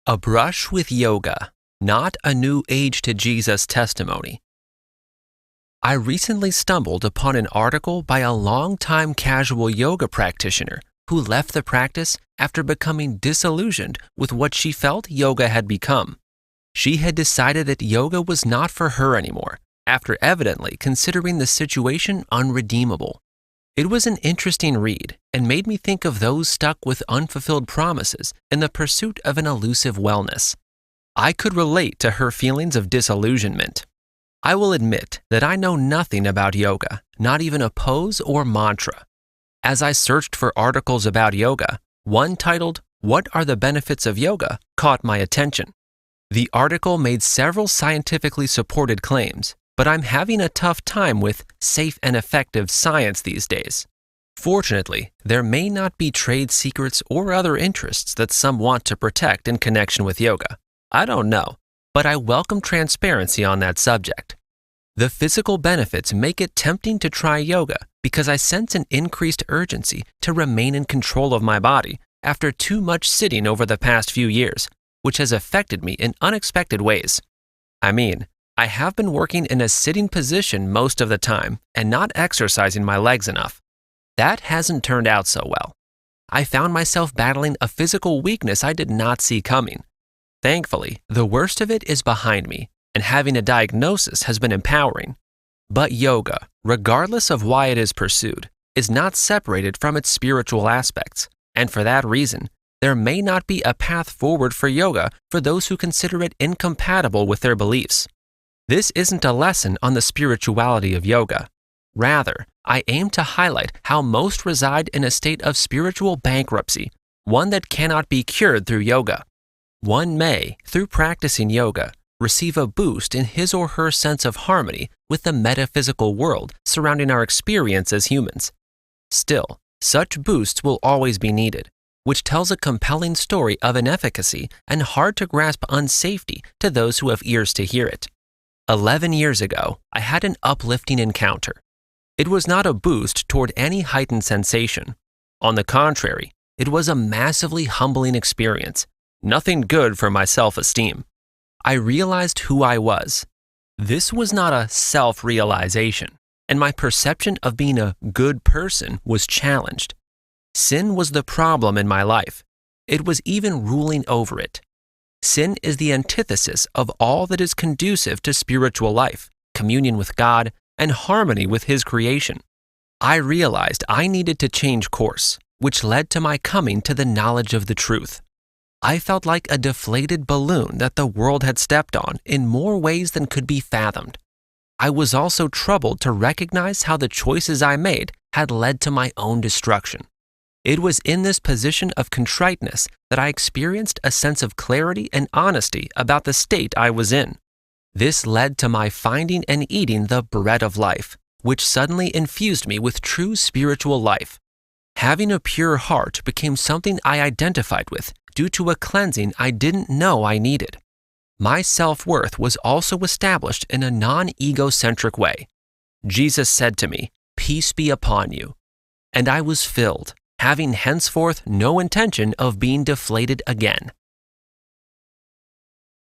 A Brush with Yoga, Not a New Age to Jesus Testimony. I recently stumbled upon an article by a longtime casual yoga practitioner who left the practice after becoming disillusioned with what she felt yoga had become. She had decided that yoga was not for her anymore, after evidently considering the situation unredeemable. It was an interesting read and made me think of those stuck with unfulfilled promises in the pursuit of an elusive wellness. I could relate to her feelings of disillusionment. I will admit that I know nothing about yoga, not even a pose or mantra. As I searched for articles about yoga, one titled, "What are the benefits of yoga?" caught my attention. The article made several scientifically supported claims, but I'm having a tough time with safe and effective science these days. Fortunately, there may not be trade secrets or other interests that some want to protect in connection with yoga. I don't know, but I welcome transparency on that subject. The physical benefits make it tempting to try yoga because I sense an increased urgency to remain in control of my body after too much sitting over the past few years, which has affected me in unexpected ways. I have been working in a sitting position most of the time and not exercising my legs enough. That hasn't turned out so well. I found myself battling a physical weakness I did not see coming. Thankfully, the worst of it is behind me, and having a diagnosis has been empowering. But yoga, regardless of why it is pursued, is not separated from its spiritual aspects, and for that reason, there may not be a path forward for yoga for those who consider it incompatible with their beliefs. This isn't a lesson on the spirituality of yoga. Rather, I aim to highlight how most reside in a state of spiritual bankruptcy, one that cannot be cured through yoga. One may, through practicing yoga, receive a boost in his or her sense of harmony with the metaphysical world surrounding our experience as humans. Still, such boosts will always be needed, which tells a compelling story of inefficacy and hard-to-grasp unsafety to those who have ears to hear it. 11 years ago, I had an uplifting encounter. It was not a boost toward any heightened sensation. On the contrary, it was a massively humbling experience, nothing good for my self-esteem. I realized who I was. This was not a self-realization, and my perception of being a good person was challenged. Sin was the problem in my life. It was even ruling over it. Sin is the antithesis of all that is conducive to spiritual life, communion with God, and harmony with His creation. I realized I needed to change course, which led to my coming to the knowledge of the truth. I felt like a deflated balloon that the world had stepped on in more ways than could be fathomed. I was also troubled to recognize how the choices I made had led to my own destruction. It was in this position of contriteness that I experienced a sense of clarity and honesty about the state I was in. This led to my finding and eating the bread of life, which suddenly infused me with true spiritual life. Having a pure heart became something I identified with due to a cleansing I didn't know I needed. My self-worth was also established in a non-egocentric way. Jesus said to me, "Peace be upon you." And I was filled, having henceforth no intention of being deflated again.